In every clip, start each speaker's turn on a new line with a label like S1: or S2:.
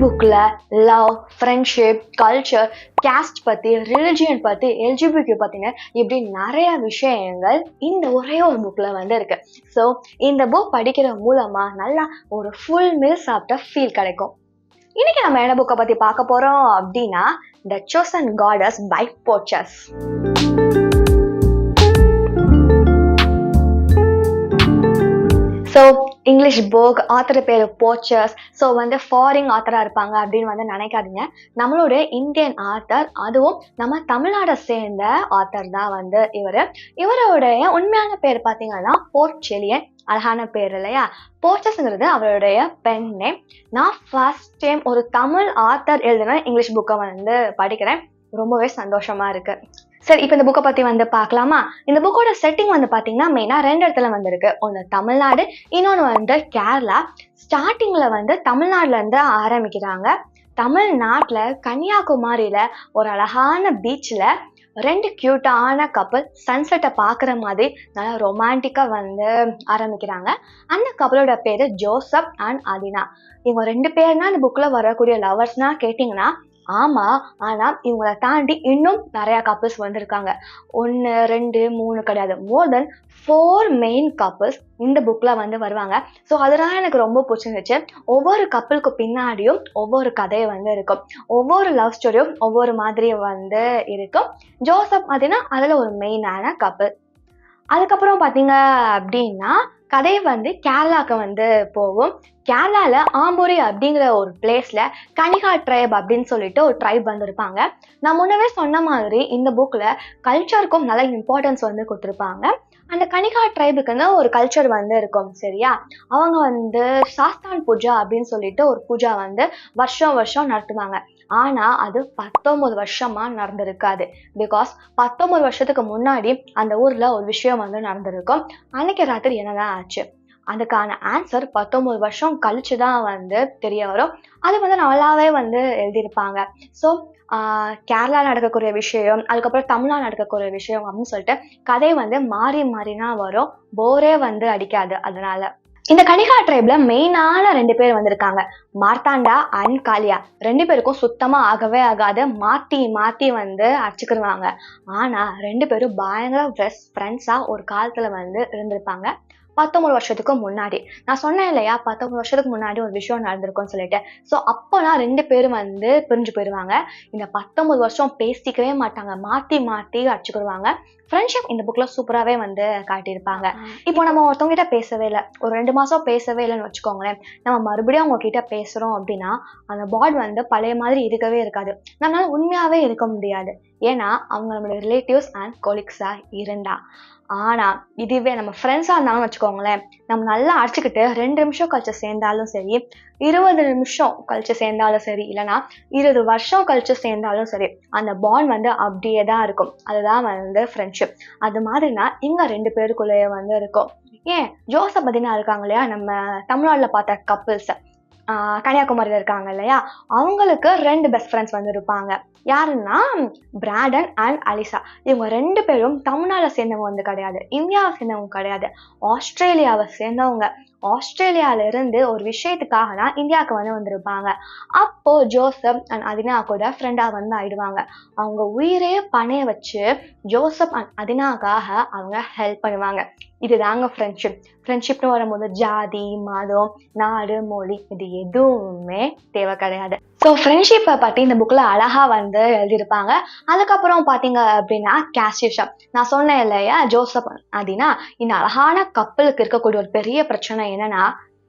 S1: புக்ல love, friendship, culture, caste பத்தி, religion பத்தி, எல்ஜிபிக்யூ பத்தின இப்படி நிறைய விஷயங்கள் இந்த ஒரே ஒரு புக்ல வந்து இருக்கு. ஸோ இந்த புக் படிக்கிற மூலமா நல்லா ஒரு ஃபுல் மீல் சாப்பிட்ட ஃபீல் கிடைக்கும். இன்னைக்கு நம்ம என்ன புக்கை பத்தி பார்க்க போறோம் அப்படின்னா the chosen gods by Borges. So English book, author பேர் போர்ச்சஸ். ஸோ வந்து ஃபாரின் ஆத்தராக இருப்பாங்க அப்படின்னு வந்து நினைக்காதீங்க. நம்மளுடைய இந்தியன் ஆத்தர், அதுவும் நம்ம தமிழ்நாடை சேர்ந்த ஆத்தர் தான் வந்து இவருடைய உண்மையான பேர் பார்த்தீங்கன்னா போர்ச்செலியன். அழகான பேர் இல்லையா? போர்ச்சஸ்ங்கிறது அவருடைய பென் நேம். நான் ஃபர்ஸ்ட் டைம் ஒரு தமிழ் ஆத்தர் எழுதின இங்கிலீஷ் புக்கை வந்து படிக்கிறேன். ரொம்பவே சந்தோஷமா இருக்கு. சரி, இப்போ இந்த புக்கை பற்றி வந்து பார்க்கலாமா? இந்த புக்கோட செட்டிங் வந்து பார்த்தீங்கன்னா மெயினாக 2 இடத்துல வந்து இருக்கு. ஒன்று தமிழ்நாடு, இன்னொன்று வந்து கேரளா. ஸ்டார்டிங்கில் வந்து தமிழ்நாட்டிலேருந்து ஆரம்பிக்கிறாங்க. தமிழ்நாட்டில் கன்னியாகுமரியில் ஒரு அழகான பீச்சில் 2 க்யூட்டான கப்பல் சன்செட்டை பார்க்குற மாதிரி நல்லா ரொமான்டிக்காக வந்து ஆரம்பிக்கிறாங்க. அந்த கப்பலோட பேர் ஜோசப் அண்ட் அதினா. இவங்க 2 பேர்னா இந்த புக்கில் வரக்கூடிய லவர்ஸ்னா கேட்டிங்கன்னா ஆமாம். ஆனால் இவங்களை தாண்டி இன்னும் நிறையா கப்பிள்ஸ் வந்திருக்காங்க. 1, 2, 3 கிடையாது, மோர் தென் 4 மெயின் கப்பிள்ஸ் இந்த புக்கில் வந்து வருவாங்க. ஸோ அதனால எனக்கு ரொம்ப பிடிச்சிருந்துச்சு. ஒவ்வொரு கப்பலுக்கு பின்னாடியும் ஒவ்வொரு கதையை வந்து இருக்கும். ஒவ்வொரு லவ் ஸ்டோரியும் ஒவ்வொரு மாதிரி வந்து இருக்கும். ஜோசப் அப்படின்னா அதில் ஒரு மெயினான கப்பல். அதுக்கப்புறம் பார்த்தீங்க அப்படின்னா கதையை வந்து கேரளாவுக்கு வந்து போகும். கேரளாவில் ஆம்பூரி அப்படிங்கிற ஒரு பிளேஸில் கனிகா ட்ரைப் அப்படின்னு சொல்லிட்டு ஒரு ட்ரைப் வந்து இருப்பாங்க. நான் முன்னவே சொன்ன மாதிரி இந்த புக்கில் கல்ச்சருக்கும் நல்ல இம்பார்ட்டன்ஸ் வந்து கொடுத்துருப்பாங்க. அந்த கனிகா ட்ரைபுக்குன்னு ஒரு கல்ச்சர் வந்து இருக்கும், சரியா? அவங்க வந்து சாஸ்தான் பூஜா அப்படின்னு சொல்லிட்டு ஒரு பூஜா வந்து வருஷம் நடத்துவாங்க. ஆனால் அது 19 வருஷமா நடந்திருக்காது. பிகாஸ் 19 வருஷத்துக்கு முன்னாடி அந்த ஊரில் ஒரு விஷயம் வந்து நடந்திருக்கும். அன்னைக்கு ராத்திரி என்னதான் ஆச்சு, அதுக்கான ஆன்சர் 19 வருஷம் கழிச்சு தான் வந்து தெரிய வரும். அது வந்து நல்லாவே வந்து எழுதியிருப்பாங்க. ஸோ கேரளா நடக்கக்கூடிய விஷயம், அதுக்கப்புறம் தமிழ்நாடு நடக்கக்கூடிய விஷயம் அப்படின்னு சொல்லிட்டு கதை வந்து மாறினா வரும். போரே வந்து அடிக்காது. அதனால இந்த கனிகா ட்ரைப்ல மெயினான 2 பேர் வந்திருக்காங்க, மார்த்தாண்டா அண்ட் காளியா. 2 பேருக்கும் சுத்தமா ஆகவே ஆகாது. மாத்தி வந்து அடிச்சுக்கிடுவாங்க. ஆனா 2 பேரும் பயங்கர பெஸ்ட் ஃப்ரெண்ட்ஸா ஒரு காலத்துல வந்து இருந்திருப்பாங்க. 19 வருஷத்துக்கு முன்னாடி. நான் சொன்னேன் இல்லையா, 19 வருஷத்துக்கு முன்னாடி ஒரு விஷயம் நடந்திருக்கும்னு சொல்லிட்டு. ஸோ அப்போலாம் 2 பேரும் வந்து பிரிஞ்சு போயிடுவாங்க. இந்த 19 வருஷம் பேசிக்கவே மாட்டாங்க. மாற்றி அடிச்சுக்கிடுவாங்க. ஃப்ரெண்ட்ஷிப் இந்த புக்கில் சூப்பராகவே வந்து காட்டியிருப்பாங்க. இப்போ நம்ம ஒருத்தவங்ககிட்ட பேசவே இல்லை, ஒரு 2 மாதம் பேசவே இல்லைன்னு வச்சுக்கோங்களேன். நம்ம மறுபடியும் அவங்ககிட்ட பேசுகிறோம் அப்படின்னா அந்த பாண்ட் வந்து பழைய மாதிரி இருக்கவே இருக்காது. நம்மளால உண்மையாகவே இருக்க முடியாது. ஏன்னா அவங்க நம்மளுடைய ரிலேட்டிவ்ஸ் அண்ட் கொலீக்ஸாக இருந்தா. ஆனால் இதுவே நம்ம ஃப்ரெண்ட்ஸாக இருந்தாலும் வச்சுக்கோங்களேன், நம்ம நல்லா அடிச்சுக்கிட்டு 2 நிமிஷம் கழிச்சு சேர்ந்தாலும் சரி, 20 நிமிஷம் கழிச்சு சேர்ந்தாலும் சரி, இல்லைனா 20 வருஷம் கழிச்சு சேர்ந்தாலும் சரி, அந்த பாண்ட் வந்து அப்படியே தான் இருக்கும். அதுதான் வந்து ஃப்ரெண்ட்ஷிப். அது மாதிரினா இங்கே 2 பேருக்குள்ளேயே வந்து இருக்கும். ஏன் ஜோசப் பதினா இருக்காங்க இல்லையா, நம்ம தமிழ்நாட்டில் பார்த்த கப்பிள்ஸ், கன்னியாகுமரியில் இருக்காங்க இல்லையா, அவங்களுக்கு 2 பெஸ்ட் ஃப்ரெண்ட்ஸ் வந்து இருப்பாங்க. யாருன்னா பிராடன் அண்ட் அலிசா. இவங்க 2 பேரும் தமிழ்நாட்டில் சேர்ந்தவங்க வந்து கிடையாது, இந்தியாவை சேர்ந்தவங்க கிடையாது, ஆஸ்திரேலியாவை சேர்ந்தவங்க. ஆஸ்திரேலியாவிலிருந்து ஒரு விஷயத்துக்காக தான் இந்தியாவுக்கு வந்து வந்திருப்பாங்க. அப்போ ஜோசப் அண்ட் அதினா கூட ஃப்ரெண்டாக வந்து ஆயிடுவாங்க. அவங்க உயிரே பணைய வச்சு ஜோசப் அண்ட் அதினாக்காக அவங்க ஹெல்ப் பண்ணுவாங்க. இதுதாங்க ஃப்ரெண்ட்ஷிப். ஃப்ரெண்ட்ஷிப்னு வரும்போது ஜாதி, மதம், நாடு, மொழி இது எதுவுமே தேவை கிடையாது. ஸோ ஃப்ரெண்ட்ஷிப்பை பற்றி இந்த புக்கில் அழகாக வந்து எழுதியிருப்பாங்க. அதுக்கப்புறம் பார்த்தீங்க அப்படின்னா கேஸ்டிஷம். நான் சொன்னேன் இல்லையா, ஜோசப் அப்படின்னா இந்த அழகான கப்பலுக்கு இருக்கக்கூடிய ஒரு பெரிய பிரச்சனை என்னன்னா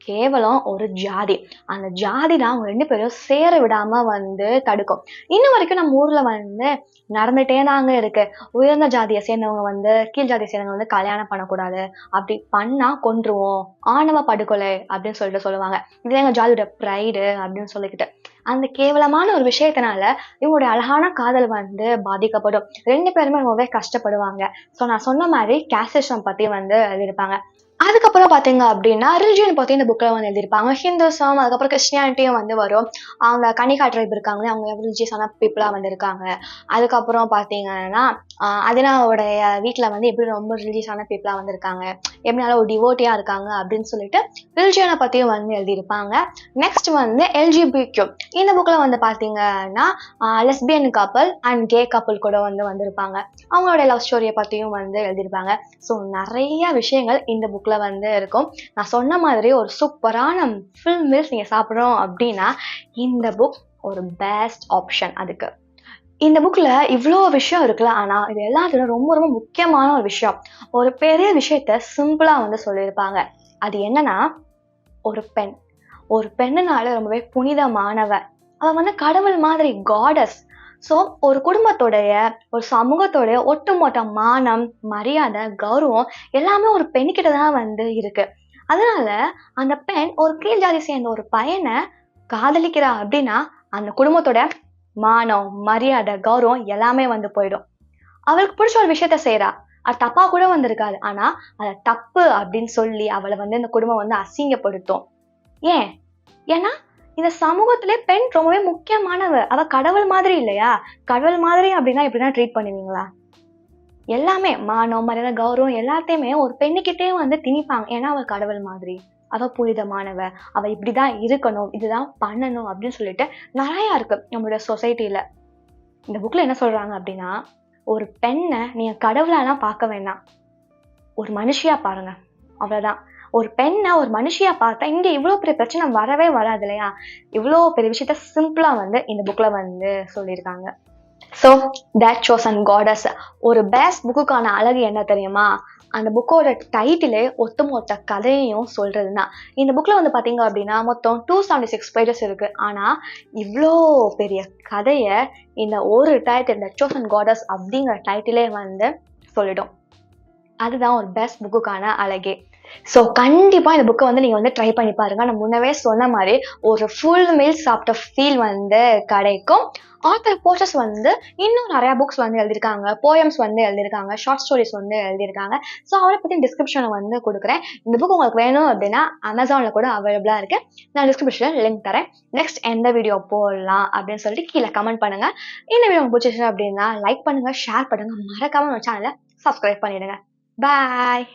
S1: கேவலம் ஒரு ஜாதி. அந்த ஜாதி தான் அவங்க 2 பேரும் சேர விடாம வந்து தடுக்கும். இன்னும் வரைக்கும் நம்ம ஊர்ல வந்து நடந்துட்டே தாங்க இருக்கு. உயர்ந்த ஜாதியை சேர்ந்தவங்க வந்து கீழ் ஜாதியை சேர்ந்தவங்க வந்து கல்யாணம் பண்ணக்கூடாது, அப்படி பண்ணா கொன்றுவோம், ஆணவ படுகொலை அப்படின்னு சொல்லுவாங்க. இது எங்க ஜாதியோட ப்ரைடு அப்படின்னு சொல்லிக்கிட்டு அந்த கேவலமான ஒரு விஷயத்தினால இவங்களுடைய அழகான காதல் வந்து பாதிக்கப்படும். 2 பேருமே ரொம்பவே கஷ்டப்படுவாங்க. ஸோ நான் சொன்ன மாதிரி கேஸ்டிசம் பத்தி வந்து எழுதியிருப்பாங்க. அதுக்கப்புறம் பார்த்தீங்க அப்படின்னா ரிலிஜியன் பற்றி இந்த புக்கில் வந்து எழுதியிருப்பாங்க. ஹிந்துசம், அதுக்கப்புறம் கிறிஸ்டியானிட்டியும் வந்து வரும். அவங்க கனிகா ட்ரைப் இருக்காங்களே, அவங்க ரிலிஜியஸான பீப்புளாக வந்து இருக்காங்க. அதுக்கப்புறம் பார்த்தீங்கன்னா அதினாவுடைய வீட்டில் வந்து எப்படி ரொம்ப ரிலீஜியஸான பீப்புளாக வந்திருக்காங்க, எப்படி நல்லா ஒரு டிவோட்டியாக இருக்காங்க அப்படின்னு சொல்லிட்டு ரிலிஜியனை பற்றியும் வந்து எழுதியிருப்பாங்க. நெக்ஸ்ட் வந்து எல்ஜிபிக்யூ. இந்த புக்கில் வந்து பார்த்தீங்கன்னா லெஸ்பியன் கப்பல் அண்ட் கே கப்பல் கூட வந்து வந்திருப்பாங்க. அவங்களோட லவ் ஸ்டோரியை பற்றியும் வந்து எழுதியிருப்பாங்க. ஸோ நிறைய விஷயங்கள் இந்த புக்கில் வந்து இருக்கும். நான் சொன்ன மாதிரி ஒரு சூப்பரான ஃபுல் மீல்ஸ் நீங்கள் சாப்பிட்றோம் அப்படின்னா இந்த புக் ஒரு பெஸ்ட் ஆப்ஷன் அதுக்கு. இந்த புக்ல இவ்வளோ விஷயம் இருக்குல்ல, ஆனா இது எல்லாத்துல ரொம்ப ரொம்ப முக்கியமான ஒரு விஷயம். ஒரு பெரிய விஷயத்த சிம்பிளா வந்து சொல்லியிருப்பாங்க. அது என்னன்னா, ஒரு பெண். ஒரு பெண்ணுனால ரொம்பவே புனிதமானவ. அவ வந்து கடவுள் மாதிரி காடஸ். ஸோ ஒரு குடும்பத்தோடைய, ஒரு சமூகத்தோடைய ஒட்டுமொத்த மானம், மரியாதை, கௌரவம் எல்லாமே ஒரு பெண்கிட்ட தான் வந்து இருக்கு. அதனால அந்த பெண் ஒரு கீழ் ஜாதி சேர்ந்த ஒரு பையனை காதலிக்கிறா அப்படின்னா அந்த குடும்பத்தோட மானம், மரியாதை, கௌரவம் எல்லாமே வந்து போயிடும். அவளுக்கு பிடிச்ச ஒரு விஷயத்த செய்றா. அது தப்பா கூட வந்திருக்காது. ஆனா அத தப்பு அப்படின்னு சொல்லி அவளை வந்து இந்த குடும்பம் வந்து அசிங்கப்படுத்தும். ஏன்? ஏன்னா இந்த சமூகத்திலே பெண் ரொம்பவே முக்கியமானவ. அவ கடவுள் மாதிரி இல்லையா? கடவுள் மாதிரி அப்படின்னா இப்படிதான் ட்ரீட் பண்ணுவீங்களா? எல்லாமே மானம், மரியாதை, கௌரவம் எல்லாத்தையுமே ஒரு பெண்ணுக்கிட்டயே வந்து திணிப்பாங்க. ஏன்னா அவ கடவுள் மாதிரி. அவ புனிதமானவ. அவ இப்படிதான் இருக்கணும். இதுதான் பண்ணணும் அப்படின்னு சொல்லிட்டு நிறைய இருக்கு நம்மளுடைய சொசைட்டில. இந்த புக்ல என்ன சொல்றாங்க அப்படின்னா, ஒரு பெண்ண நீங்க கடவுளாலாம் பார்க்க வேண்டாம். ஒரு மனுஷியா பாருங்க. அவ்வளவுதான். ஒரு பெண்ண ஒரு மனுஷியா பார்த்தா இங்க இவ்ளோ பெரிய பிரச்சனை வரவே வராது இல்லையா? இவ்ளோ பெரிய விஷயத்த சிம்பிளா வந்து இந்த புக்ல வந்து சொல்லியிருக்காங்க. So that chosen gods. ஒரு பெஸ்ட் புக்குக்கான அழகு என்ன தெரியுமா? அந்த புக்கோட டைட்டிலே ஒட்டுமொத்த கதையையும் சொல்றது தான். இந்த புக்ல வந்து பார்த்தீங்க அப்படின்னா மொத்தம் 276 பேஜஸ் இருக்கு. ஆனா இவ்ளோ பெரிய கதைய இந்த ஒரு டைட்டில் தட் சோசன் காடஸ் அப்படிங்கிற டைட்டிலே வந்து சொல்லிடும். அதுதான் ஒரு பெஸ்ட் புக்குக்கான அழகே. ஸோ கண்டிப்பா இந்த புக்கை வந்து நீங்க வந்து ட்ரை பண்ணி பாருங்க. நான் முன்னவே சொன்ன மாதிரி ஒரு ஃபுல் மீல் சாப்பிட்ட ஃபீல் வந்து கிடைக்கும். ஆத்தர் போர்ச்சஸ் வந்து இன்னும் நிறைய புக்ஸ் வந்து எழுதியிருக்காங்க, போயம்ஸ் வந்து எழுதியிருக்காங்க, ஷார்ட் ஸ்டோரிஸ் வந்து எழுதியிருக்காங்க. ஸோ அவரை பற்றி டிஸ்கிரிப்ஷனை வந்து கொடுக்குறேன். இந்த புக் உங்களுக்கு வேணும் அப்படின்னா அமேசானில் கூட அவைலபிளாக இருக்கு. நான் டிஸ்கிரிப்ஷனில் லிங்க் தரேன். நெக்ஸ்ட் எந்த வீடியோ போடலாம் அப்படின்னு சொல்லிட்டு கீழே கமெண்ட் பண்ணுங்க. இந்த வீடியோ உங்களுக்கு பிடிச்சிச்சு அப்படின்னா லைக் பண்ணுங்க, ஷேர் பண்ணுங்க, மறக்காம நம்ம சேனலை சப்ஸ்கிரைப் பண்ணிடுங்க. பாய்.